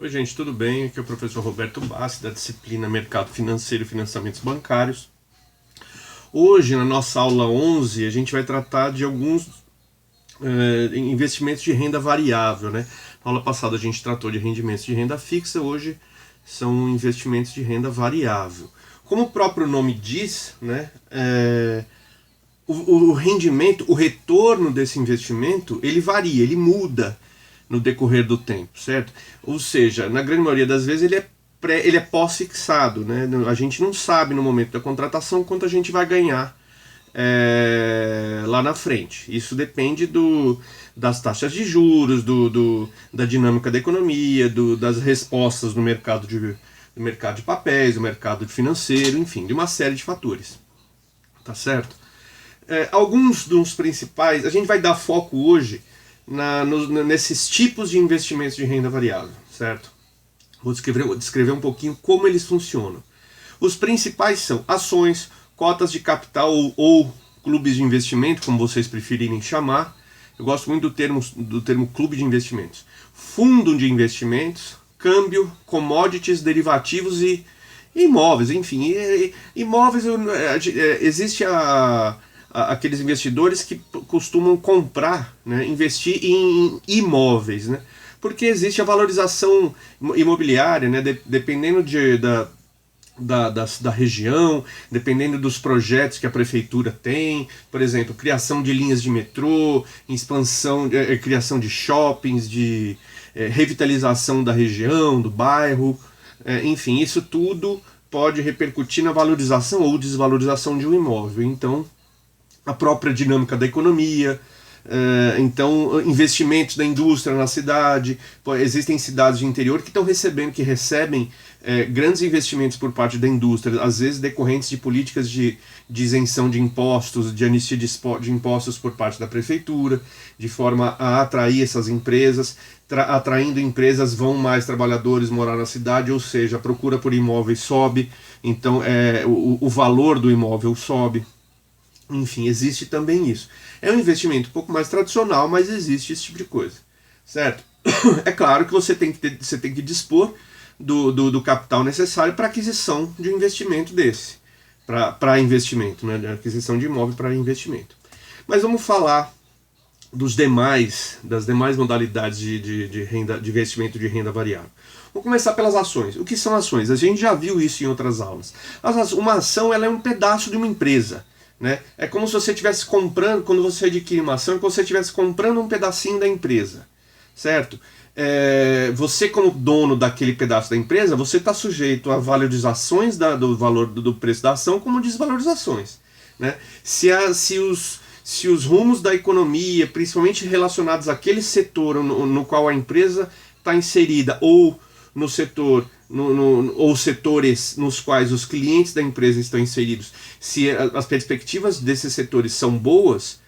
Oi, gente, tudo bem? Aqui é o professor Roberto Bassi, da disciplina Mercado Financeiro e Financiamentos Bancários. Hoje, na nossa aula 11, a gente vai tratar de alguns investimentos de renda variável, né? Na aula passada a gente tratou de rendimentos de renda fixa, hoje são investimentos de renda variável. Como o próprio nome diz, né, o rendimento, o retorno desse investimento, ele varia, ele muda no decorrer do tempo, certo? Ou seja, na grande maioria das vezes ele é pós-fixado, né? A gente não sabe no momento da contratação quanto a gente vai ganhar lá na frente. Isso depende das taxas de juros, da dinâmica da economia, das respostas do mercado de papéis, do mercado financeiro, enfim, de uma série de fatores. Tá certo? Alguns dos principais, a gente vai dar foco hoje nesses tipos de investimentos de renda variável, certo? Vou descrever um pouquinho como eles funcionam. Os principais são ações, cotas de capital ou clubes de investimento, como vocês preferirem chamar. Eu gosto muito do termo clube de investimentos. Fundo de investimentos, câmbio, commodities, derivativos e imóveis, enfim. Imóveis, existe aqueles investidores que costumam comprar, né, investir em imóveis, né, porque existe a valorização imobiliária, né, dependendo da região, dependendo dos projetos que a prefeitura tem, por exemplo, criação de linhas de metrô, expansão, criação de shoppings, de revitalização da região, do bairro, enfim, isso tudo pode repercutir na valorização ou desvalorização de um imóvel. Então, a própria dinâmica da economia, então investimentos da indústria na cidade. Existem cidades de interior que recebem grandes investimentos por parte da indústria, às vezes decorrentes de políticas de isenção de impostos, de anistia de impostos por parte da prefeitura, de forma a atrair essas empresas. Atraindo empresas, vão mais trabalhadores morar na cidade, ou seja, a procura por imóveis sobe, então o valor do imóvel sobe. Enfim, existe também isso. É um investimento um pouco mais tradicional, mas existe esse tipo de coisa, certo? É claro que você tem que dispor do capital necessário para aquisição de um investimento desse, para investimento, né? Aquisição de imóvel para investimento. Mas vamos falar das demais modalidades de investimento de renda variável. Vamos começar pelas ações. O que são ações? A gente já viu isso em outras aulas. Uma ação, ela é um pedaço de uma empresa. Né? É como se você estivesse comprando, quando você adquire uma ação, é como se você estivesse comprando um pedacinho da empresa, certo? Você, como dono daquele pedaço da empresa, você está sujeito a valorizações do valor do preço da ação, como desvalorizações, né? Se os rumos da economia, principalmente relacionados àquele setor no qual a empresa está inserida, ou no setor ou setores nos quais os clientes da empresa estão inseridos, se as perspectivas desses setores são boas,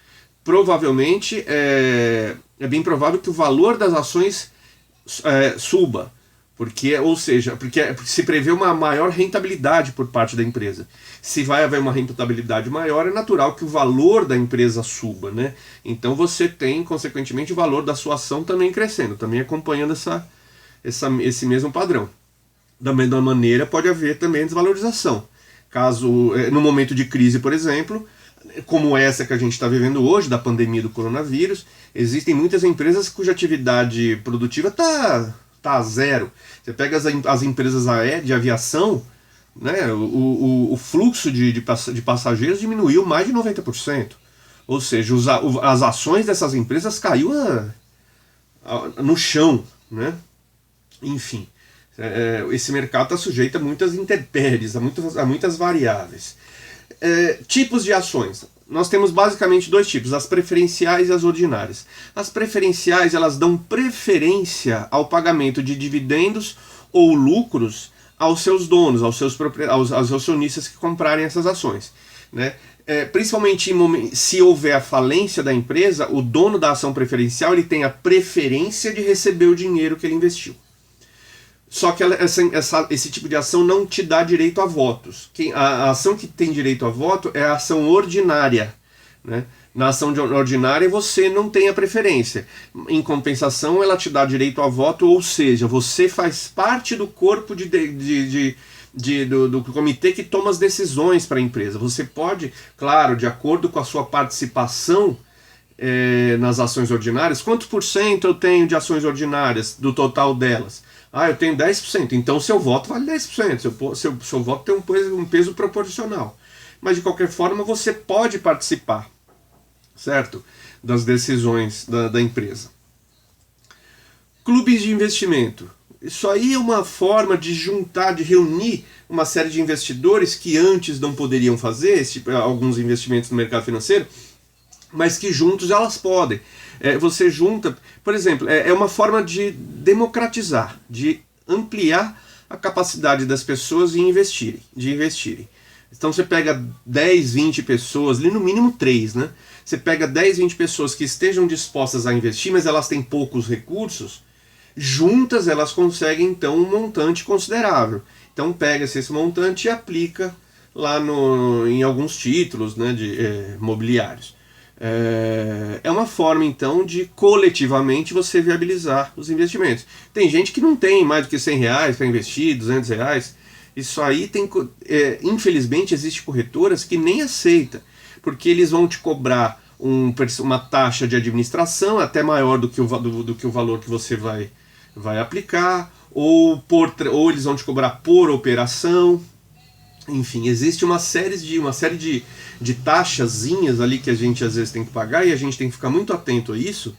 provavelmente é bem provável que o valor das ações suba, porque se prevê uma maior rentabilidade por parte da empresa. Se vai haver uma rentabilidade maior, é natural que o valor da empresa suba, né? Então você tem, consequentemente, o valor da sua ação também crescendo, também acompanhando esse mesmo padrão. Da mesma maneira, pode haver também desvalorização. Caso, no momento de crise, por exemplo, como essa que a gente está vivendo hoje, da pandemia do coronavírus, existem muitas empresas cuja atividade produtiva está a zero. Você pega as empresas de aviação, né, o fluxo de passageiros diminuiu mais de 90%. Ou seja, as ações dessas empresas caiu no chão, né? Enfim. Esse mercado está sujeito a muitas intempéries, a muitas variáveis. Tipos de ações. Nós temos basicamente dois tipos, as preferenciais e as ordinárias. As preferenciais, elas dão preferência ao pagamento de dividendos ou lucros aos seus donos, aos seus acionistas que comprarem essas ações, né? Principalmente se houver a falência da empresa, o dono da ação preferencial ele tem a preferência de receber o dinheiro que ele investiu. Só que esse tipo de ação não te dá direito a votos. A ação que tem direito a voto é a ação ordinária, né? Na ação ordinária você não tem a preferência. Em compensação, ela te dá direito a voto, ou seja, você faz parte do corpo do comitê que toma as decisões para a empresa. Você pode, claro, de acordo com a sua participação nas ações ordinárias, quantos por cento eu tenho de ações ordinárias do total delas? Ah, eu tenho 10%, então seu voto vale 10%, seu voto tem um peso proporcional. Mas de qualquer forma você pode participar, certo? Das decisões da empresa. Clubes de investimento. Isso aí é uma forma de juntar, de reunir uma série de investidores que antes não poderiam fazer alguns investimentos no mercado financeiro, mas que juntos elas podem. Você junta, por exemplo, é uma forma de democratizar, de ampliar a capacidade das pessoas de investirem. Então você pega 10, 20 pessoas, ali no mínimo 3, né? Você pega 10, 20 pessoas que estejam dispostas a investir, mas elas têm poucos recursos, juntas elas conseguem então um montante considerável. Então pega-se esse montante e aplica lá em alguns títulos, né, mobiliários. É uma forma então de coletivamente você viabilizar os investimentos. Tem gente que não tem mais do que R$100 para investir, R$200. Isso aí infelizmente existe corretoras que nem aceita, porque eles vão te cobrar uma taxa de administração até maior do que o valor que você vai aplicar, ou eles vão te cobrar por operação. Enfim, existe uma série de taxazinhas ali que a gente às vezes tem que pagar, e a gente tem que ficar muito atento a isso,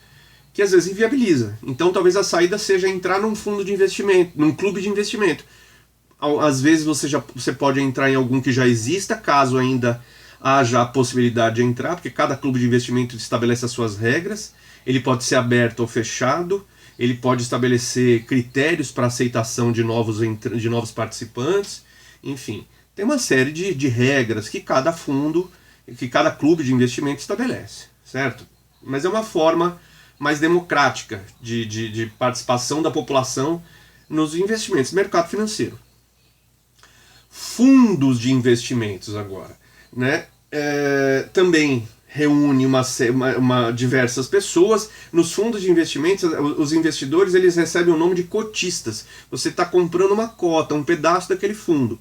que às vezes inviabiliza. Então talvez a saída seja entrar num fundo de investimento, num clube de investimento. Às vezes você pode entrar em algum que já exista, caso ainda haja a possibilidade de entrar, porque cada clube de investimento estabelece as suas regras. Ele pode ser aberto ou fechado, ele pode estabelecer critérios para aceitação de novos participantes, enfim. Tem uma série de regras que cada clube de investimento estabelece, certo? Mas é uma forma mais democrática de participação da população nos investimentos, mercado financeiro. Fundos de investimentos agora, né? Também reúne diversas pessoas. Nos fundos de investimentos, os investidores eles recebem o nome de cotistas. Você está comprando uma cota, um pedaço daquele fundo.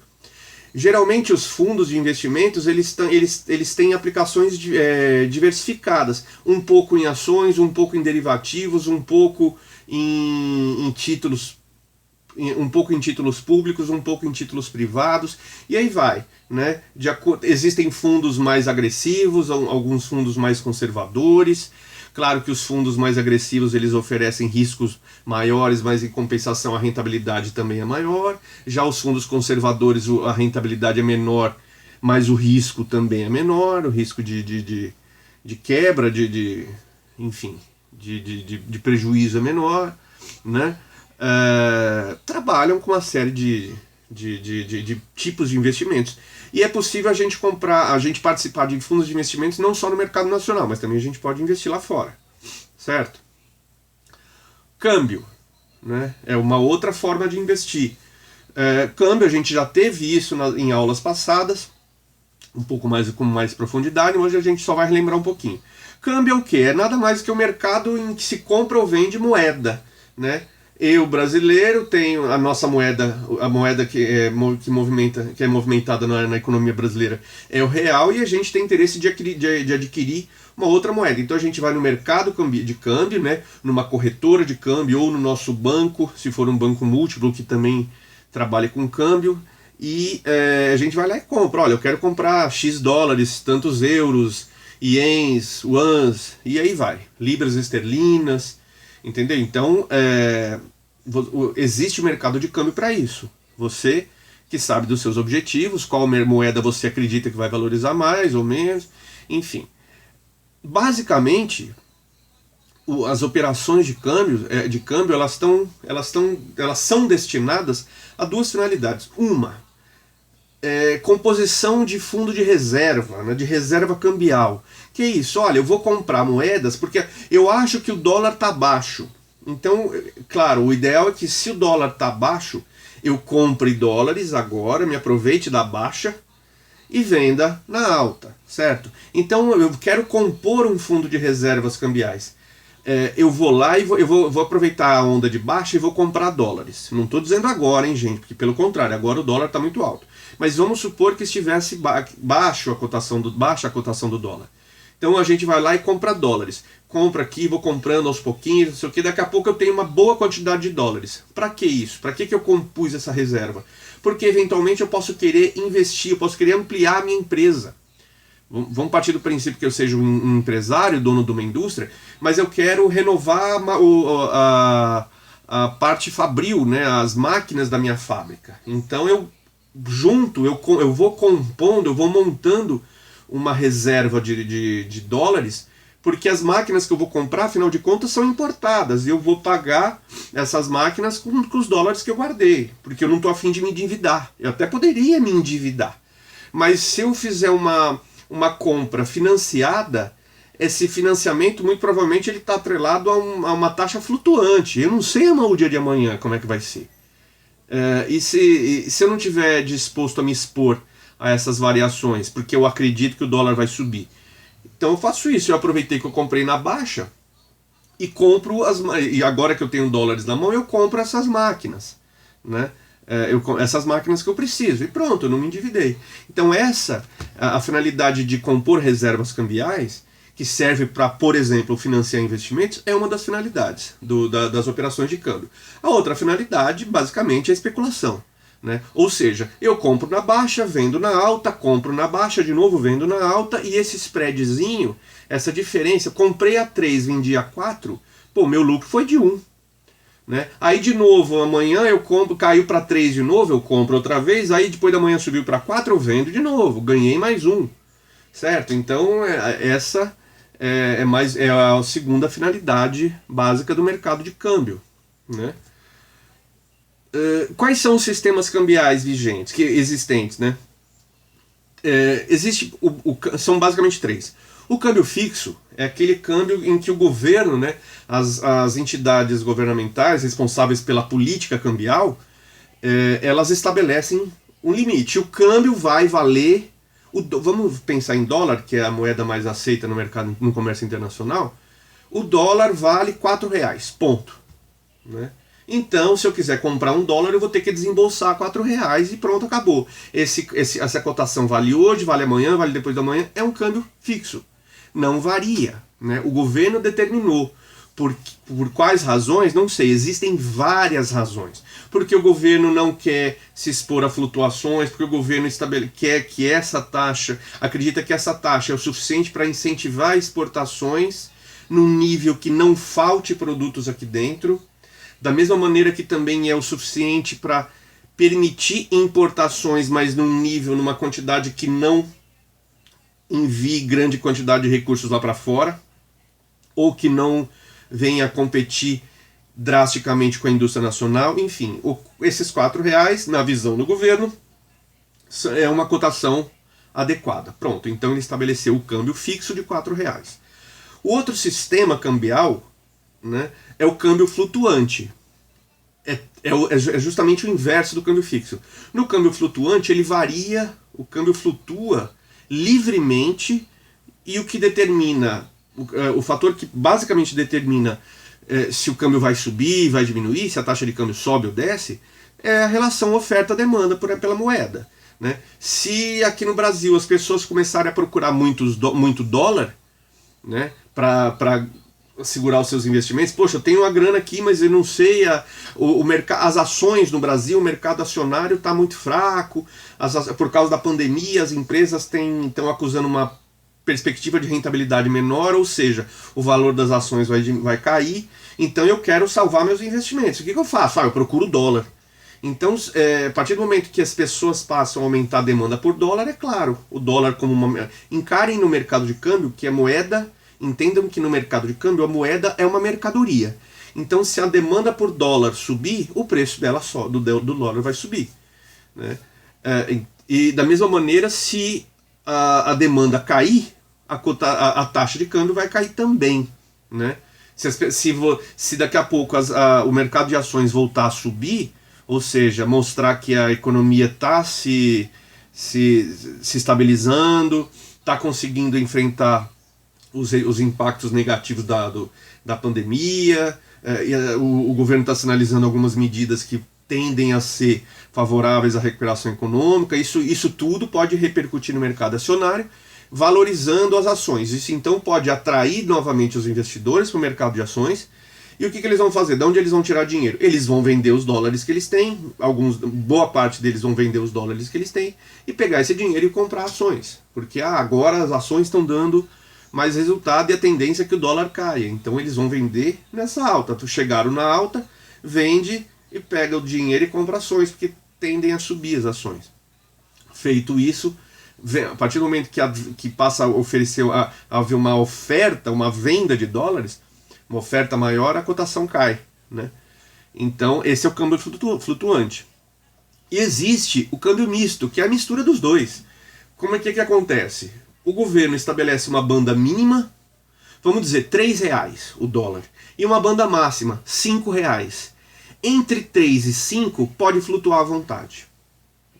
Geralmente os fundos de investimentos eles têm aplicações diversificadas, um pouco em ações, um pouco em derivativos, um pouco em títulos públicos, um pouco em títulos privados, e aí vai, né? Existem fundos mais agressivos, alguns fundos mais conservadores. Claro que os fundos mais agressivos eles oferecem riscos maiores, mas em compensação a rentabilidade também é maior. Já os fundos conservadores a rentabilidade é menor, mas o risco também é menor, o risco de quebra, enfim, de prejuízo é menor, né? Trabalham com uma série de tipos de investimentos. E é possível a gente participar de fundos de investimentos não só no mercado nacional, mas também a gente pode investir lá fora, certo? Câmbio, né? É uma outra forma de investir. Câmbio, a gente já teve isso em aulas passadas, um pouco mais com mais profundidade, hoje a gente só vai relembrar um pouquinho. Câmbio é o quê? É nada mais que o mercado em que se compra ou vende moeda, né? Eu, brasileiro, tenho a nossa moeda, a moeda que é movimentada na economia brasileira é o real, e a gente tem interesse de adquirir uma outra moeda. Então a gente vai no mercado de câmbio, né, numa corretora de câmbio, ou no nosso banco, se for um banco múltiplo que também trabalha com câmbio, e a gente vai lá e compra. Olha, eu quero comprar X dólares, tantos euros, ienes, yuans, e aí vai. Libras esterlinas. Entendeu? Então, existe o mercado de câmbio para isso. Você que sabe dos seus objetivos, qual moeda você acredita que vai valorizar mais ou menos, enfim. Basicamente, as operações de câmbio elas são destinadas a duas finalidades. Uma, composição de fundo de reserva, né, de reserva cambial. Que é isso? Olha, eu vou comprar moedas porque eu acho que o dólar está baixo. Então, claro, o ideal é que se o dólar está baixo, eu compre dólares agora, me aproveite da baixa e venda na alta, certo? Então eu quero compor um fundo de reservas cambiais. Eu vou lá e vou aproveitar a onda de baixa e vou comprar dólares. Não estou dizendo agora, hein, gente, porque pelo contrário, agora o dólar está muito alto. Mas vamos supor que estivesse baixa a cotação do dólar. Então a gente vai lá e compra dólares. Compra aqui, vou comprando aos pouquinhos, não sei o que, daqui a pouco eu tenho uma boa quantidade de dólares. Para que isso? Para que eu compus essa reserva? Porque eventualmente eu posso querer investir, eu posso querer ampliar a minha empresa. Vamos partir do princípio que eu seja um empresário, dono de uma indústria, mas eu quero renovar a parte fabril, né, as máquinas da minha fábrica. Então eu vou compondo, eu vou montando uma reserva de dólares, porque as máquinas que eu vou comprar, afinal de contas, são importadas, e eu vou pagar essas máquinas com os dólares que eu guardei, porque eu não estou a fim de me endividar. Eu até poderia me endividar, mas se eu fizer uma compra financiada, esse financiamento muito provavelmente ele está atrelado a uma taxa flutuante. Eu não sei o dia de amanhã como é que vai ser. E se eu não estiver disposto a me expor a essas variações, porque eu acredito que o dólar vai subir, então eu faço isso. Eu aproveitei que eu comprei na baixa e compro e agora que eu tenho dólares na mão, eu compro essas máquinas, né? Essas máquinas que eu preciso, e pronto, eu não me endividei. Então a finalidade de compor reservas cambiais, que serve para, por exemplo, financiar investimentos, é uma das finalidades das operações de câmbio. A outra finalidade, basicamente, é a especulação, né? Ou seja, eu compro na baixa, vendo na alta, compro na baixa, de novo vendo na alta, e esse spreadzinho, essa diferença, comprei a 3, vendi a 4, pô, meu lucro foi de 1. Né? Aí de novo, amanhã eu compro, caiu para 3 de novo, eu compro outra vez, aí depois da manhã subiu para 4, eu vendo de novo, ganhei mais 1. Certo? Então essa é a segunda finalidade básica do mercado de câmbio. Né? Quais são os sistemas cambiais vigentes, existentes? Né? São basicamente 3. O câmbio fixo é aquele câmbio em que o governo, né, as entidades governamentais responsáveis pela política cambial, elas estabelecem um limite. O câmbio vai valer, vamos pensar em dólar, que é a moeda mais aceita no mercado, no comércio internacional, o dólar vale R$4, ponto. Né? Então, se eu quiser comprar $1, eu vou ter que desembolsar R$4 e pronto, acabou. Essa cotação vale hoje, vale amanhã, vale depois da manhã, é um câmbio fixo. Não varia. Né? O governo determinou. Por quais razões? Não sei. Existem várias razões. Porque o governo não quer se expor a flutuações, porque o governo quer que essa taxa, acredita que essa taxa é o suficiente para incentivar exportações num nível que não falte produtos aqui dentro, da mesma maneira que também é o suficiente para permitir importações, mas num nível, numa quantidade que não envie grande quantidade de recursos lá para fora, ou que não venha a competir drasticamente com a indústria nacional. Enfim, esses R$4, na visão do governo, é uma cotação adequada. Pronto, então ele estabeleceu o câmbio fixo de R$4. O outro sistema cambial, né, é o câmbio flutuante. É justamente o inverso do câmbio fixo. No câmbio flutuante, ele varia, o câmbio flutua livremente, e o que determina, o fator que basicamente determina se o câmbio vai subir, vai diminuir, se a taxa de câmbio sobe ou desce, é a relação oferta-demanda pela moeda. Né? Se aqui no Brasil as pessoas começarem a procurar muito dólar, né, para segurar os seus investimentos, poxa, eu tenho uma grana aqui, mas eu não sei, as ações no Brasil, o mercado acionário está muito fraco, por causa da pandemia, as empresas estão acusando uma perspectiva de rentabilidade menor, ou seja, o valor das ações vai cair, então eu quero salvar meus investimentos. O que eu faço? Eu procuro dólar. Então, a partir do momento que as pessoas passam a aumentar a demanda por dólar, é claro, o dólar como encarem no mercado de câmbio que a moeda. Entendam que no mercado de câmbio a moeda é uma mercadoria. Então, se a demanda por dólar subir, o preço dela do dólar vai subir. Né? E da mesma maneira, se a demanda cair, a taxa de câmbio vai cair também. Né? Se daqui a pouco o mercado de ações voltar a subir, ou seja, mostrar que a economia está se se estabilizando, está conseguindo enfrentar os impactos negativos da pandemia, o governo está sinalizando algumas medidas que tendem a ser favoráveis à recuperação econômica. Isso tudo pode repercutir no mercado acionário, valorizando as ações. Isso então pode atrair novamente os investidores para o mercado de ações. E o que eles vão fazer? De onde eles vão tirar dinheiro? Eles vão vender os dólares que eles têm, boa parte deles vão vender os dólares que eles têm e pegar esse dinheiro e comprar ações. Porque agora as ações estão dando mais resultado e a tendência é que o dólar caia. Então eles vão vender nessa alta. Chegaram na alta, vende e pega o dinheiro e compra ações, porque tendem a subir as ações. Feito isso, a partir do momento que passa a oferecer, a haver uma oferta, uma venda de dólares, uma oferta maior, a cotação cai, né? Então esse é o câmbio flutuante. E existe o câmbio misto, que é a mistura dos dois. Como é que acontece? O governo estabelece uma banda mínima, vamos dizer R$3 o dólar, e uma banda máxima, R$5. Entre 3 e 5 pode flutuar à vontade,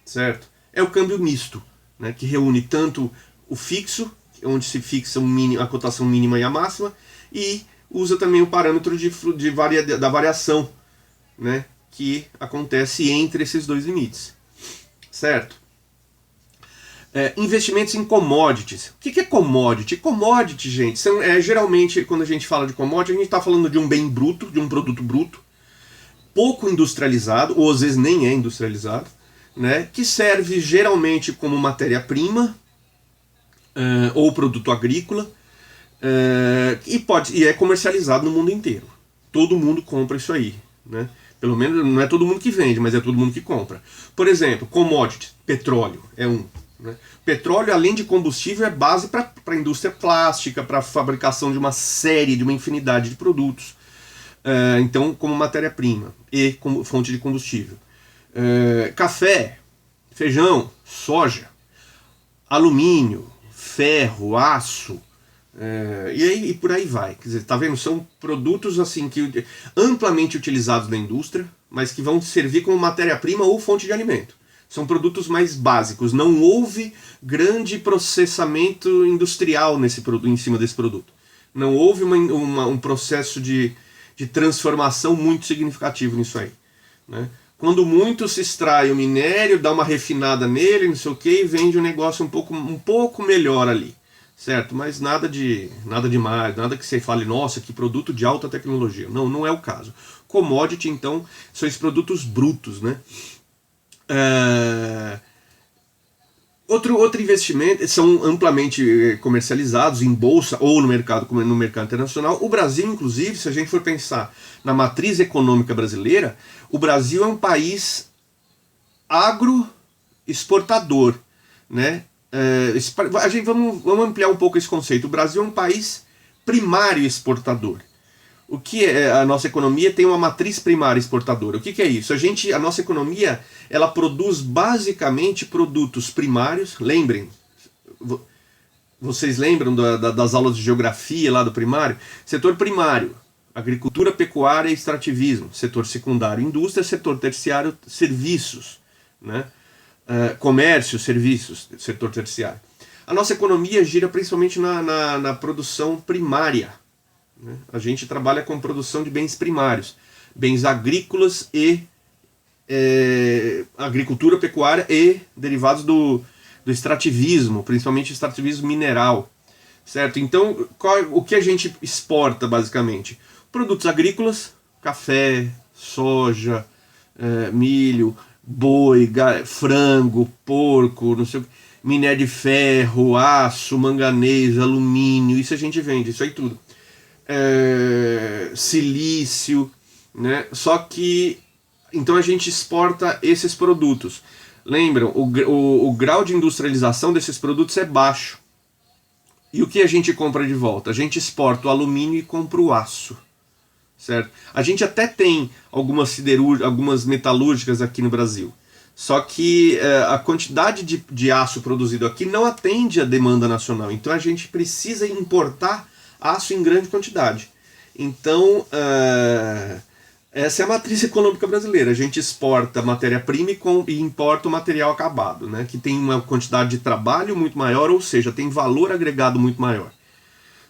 certo? É o câmbio misto, né, que reúne tanto o fixo, onde se fixa a cotação mínima e a máxima, e usa também o parâmetro da variação, né, que acontece entre esses dois limites, certo? Investimentos em commodities. O que é commodity? Commodity, gente, geralmente quando a gente fala de commodity, a gente está falando de um bem bruto, de um produto bruto, pouco industrializado, ou às vezes nem é industrializado, né, que serve geralmente como matéria-prima ou produto agrícola, e é comercializado no mundo inteiro. Todo mundo compra isso aí, né? Pelo menos não é todo mundo que vende, mas é todo mundo que compra. Por exemplo, commodity, petróleo é um. Né? Petróleo, além de combustível, é base para a indústria plástica, para a fabricação de uma infinidade de produtos. Então, como matéria-prima e como fonte de combustível. Café, feijão, soja, alumínio, ferro, aço, e por aí vai. Quer dizer, tá vendo? São produtos assim que amplamente utilizados na indústria, mas que vão servir como matéria-prima ou fonte de alimento. São produtos mais básicos. Não houve grande processamento industrial em cima desse produto. Não houve um processo de transformação muito significativo nisso aí, né? Quando muito se extrai o minério, dá uma refinada nele, não sei o que, e vende um negócio um pouco melhor ali, certo? Mas nada demais, nada que você fale, nossa, que produto de alta tecnologia. Não é o caso. Commodity, então, são esses produtos brutos, né? Outro investimento, são amplamente comercializados em bolsa ou no mercado internacional. O Brasil, inclusive, se a gente for pensar na matriz econômica brasileira, o Brasil é um país agroexportador, né? Vamos ampliar um pouco esse conceito. O Brasil é um país primário exportador. O que é? A nossa economia tem uma matriz primária exportadora. O que é isso? A nossa economia, ela produz basicamente produtos primários. Lembrem, vocês lembram das aulas de geografia lá do primário? Setor primário, agricultura, pecuária e extrativismo. Setor secundário, indústria. Setor terciário, serviços, né? Comércio, serviços, setor terciário. A nossa economia gira principalmente na produção primária. A gente trabalha com produção de bens primários, bens agrícolas e agricultura, pecuária e derivados do extrativismo, principalmente extrativismo mineral, certo? Então, o que a gente exporta basicamente? Produtos agrícolas, café, soja, milho, boi, frango, porco, não sei o que, minério de ferro, aço, manganês, alumínio, isso a gente vende, isso aí tudo. Silício, né? Só que então a gente exporta esses produtos. Lembram, o grau de industrialização desses produtos é baixo. E o que a gente compra de volta? A gente exporta o alumínio e compra o aço, certo? A gente até tem algumas metalúrgicas aqui no Brasil. Só que a quantidade de aço produzido aqui não atende à demanda nacional. Então a gente precisa importar aço em grande quantidade. Então, Essa é a matriz econômica brasileira. A gente exporta matéria-prima e importa o material acabado, né? Que tem uma quantidade de trabalho muito maior, ou seja, tem valor agregado muito maior.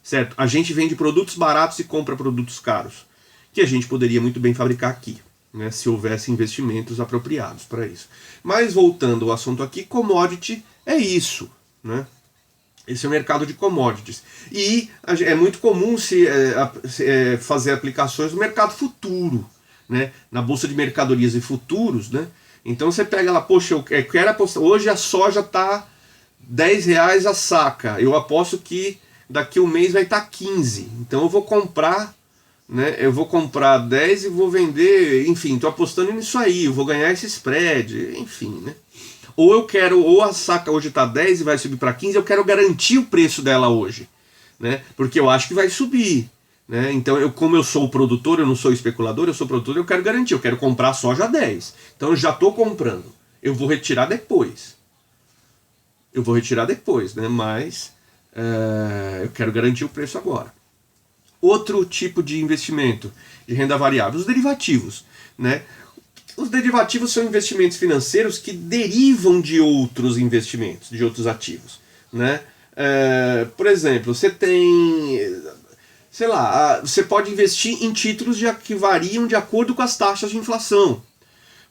Certo? A gente vende produtos baratos e compra produtos caros, que a gente poderia muito bem fabricar aqui, né? Se houvesse investimentos apropriados para isso. Mas voltando ao assunto aqui, commodity é isso, né? Esse é o mercado de commodities. E é muito comum fazer aplicações no mercado futuro, né? Na Bolsa de Mercadorias e Futuros, né? Então você pega lá, poxa, eu quero apostar, hoje a soja está R$10 a saca, eu aposto que daqui um mês vai estar 15, então eu vou comprar, né? Eu vou comprar 10 e vou vender, enfim, estou apostando nisso aí, eu vou ganhar esse spread, enfim, né? Ou a saca hoje está 10 e vai subir para 15, eu quero garantir o preço dela hoje, né? Porque eu acho que vai subir, né? Então, como eu sou o produtor, eu não sou especulador, eu sou produtor, eu quero garantir, eu quero comprar soja a 10. Então eu já estou comprando, eu vou retirar depois. Né? Mas eu quero garantir o preço agora. Outro tipo de investimento de renda variável, os derivativos, né? Os derivativos são investimentos financeiros que derivam de outros investimentos, de outros ativos, né? Por exemplo, você tem, sei lá, você pode investir em títulos que variam de acordo com as taxas de inflação.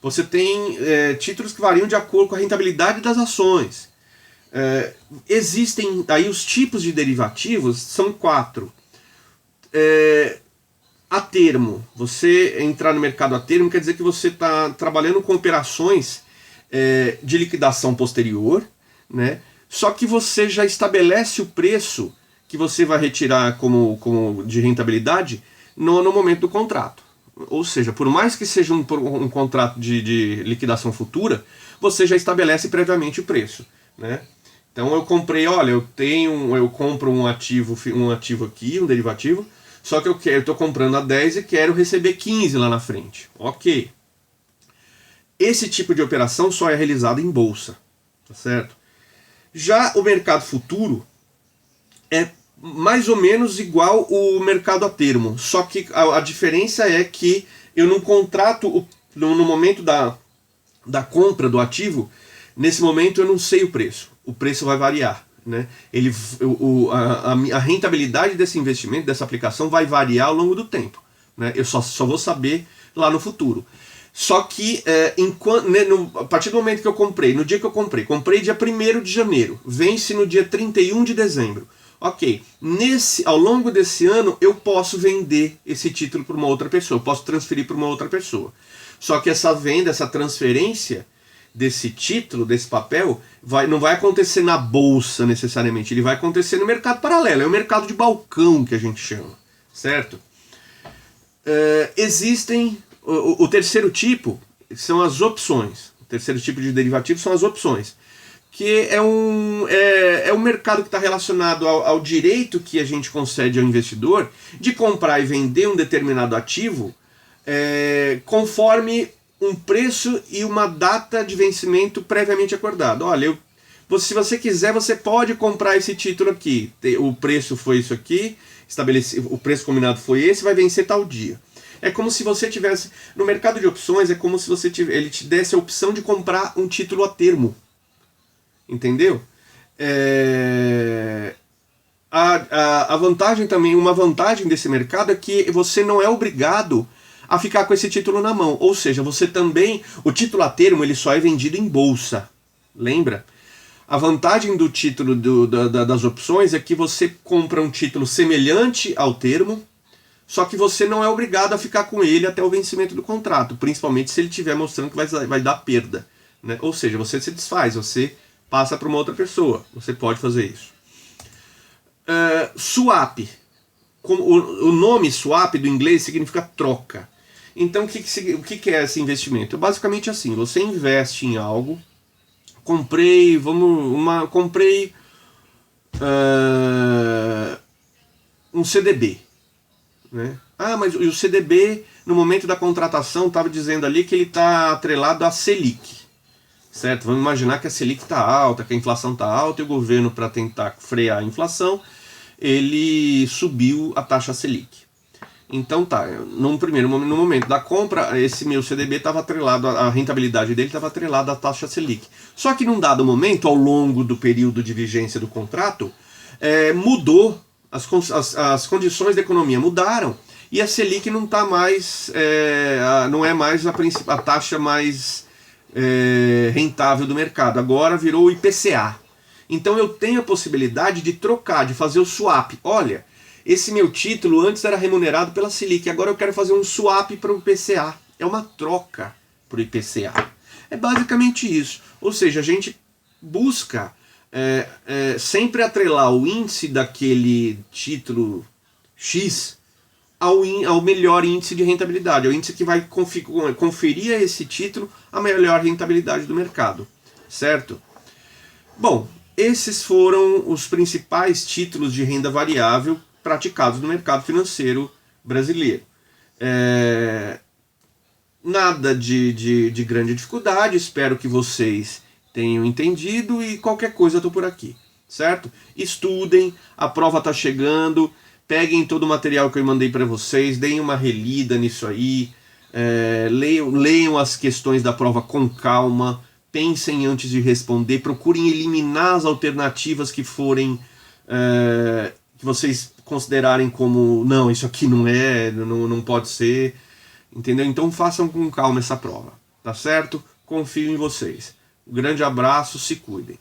Você tem títulos que variam de acordo com a rentabilidade das ações. Existem aí os tipos de derivativos, são 4. A termo, você entrar no mercado a termo quer dizer que você está trabalhando com operações de liquidação posterior, né? Só que você já estabelece o preço que você vai retirar como de rentabilidade no momento do contrato. Ou seja, por mais que seja um contrato de liquidação futura, você já estabelece previamente o preço, né? Então eu comprei, olha, eu compro um ativo aqui, um derivativo, só que eu estou comprando a 10 e quero receber 15 lá na frente. Ok. Esse tipo de operação só é realizado em bolsa, tá certo? Já o mercado futuro é mais ou menos igual o mercado a termo, só que a diferença é que eu não contrato no momento da compra do ativo, nesse momento eu não sei o preço vai variar, né? A rentabilidade desse investimento, dessa aplicação vai variar ao longo do tempo, né? Eu só vou saber lá no futuro. Só que a partir do momento que eu comprei, no dia que eu comprei dia 1º de janeiro, vence no dia 31 de dezembro. Ok, ao longo desse ano eu posso vender esse título para uma outra pessoa, eu posso transferir para uma outra pessoa. Só que essa venda, essa transferência desse título, desse papel, não vai acontecer na bolsa necessariamente, ele vai acontecer no mercado paralelo, é o mercado de balcão que a gente chama, certo? Existem, o terceiro tipo são as opções, o terceiro tipo de derivativo são as opções, que é um mercado que está relacionado ao direito que a gente concede ao investidor de comprar e vender um determinado ativo conforme um preço e uma data de vencimento previamente acordado. Olha, se você quiser, você pode comprar esse título aqui. O preço foi isso aqui, o preço combinado foi esse, vai vencer tal dia. É como se você tivesse... No mercado de opções, é como se ele te desse a opção de comprar um título a termo. Entendeu? A vantagem também, uma vantagem desse mercado é que você não é obrigado a ficar com esse título na mão. Ou seja, você também... O título a termo ele só é vendido em bolsa. Lembra? A vantagem do título das opções é que você compra um título semelhante ao termo, só que você não é obrigado a ficar com ele até o vencimento do contrato, principalmente se ele estiver mostrando que vai dar perda, né? Ou seja, você se desfaz, você passa para uma outra pessoa. Você pode fazer isso. Swap. O nome swap do inglês significa troca. Então, o que é esse investimento? É basicamente assim, você investe em algo, comprei um CDB, né? Mas o CDB, no momento da contratação, estava dizendo ali que ele está atrelado à Selic, certo? Vamos imaginar que a Selic está alta, que a inflação está alta, e o governo, para tentar frear a inflação, ele subiu a taxa Selic. Então tá, no momento da compra, esse meu CDB estava atrelado, a rentabilidade dele estava atrelada à taxa Selic. Só que num dado momento, ao longo do período de vigência do contrato, mudou, as condições da economia mudaram, e a Selic não tá mais, não é mais a taxa mais rentável do mercado, agora virou o IPCA. Então eu tenho a possibilidade de trocar, de fazer o swap. Olha, esse meu título antes era remunerado pela Selic, agora eu quero fazer um swap para o IPCA. É uma troca para o IPCA. É basicamente isso. Ou seja, a gente busca sempre atrelar o índice daquele título X ao melhor índice de rentabilidade, ao índice que vai conferir a esse título a melhor rentabilidade do mercado, certo? Bom, esses foram os principais títulos de renda variável praticados no mercado financeiro brasileiro. Nada de grande dificuldade, espero que vocês tenham entendido e qualquer coisa eu estou por aqui, certo? Estudem, a prova está chegando, peguem todo o material que eu mandei para vocês, deem uma relida nisso aí, leiam as questões da prova com calma, pensem antes de responder, procurem eliminar as alternativas que forem, que vocês considerarem como, não, isso aqui não pode ser, entendeu? Então façam com calma essa prova, tá certo? Confio em vocês. Um grande abraço, se cuidem.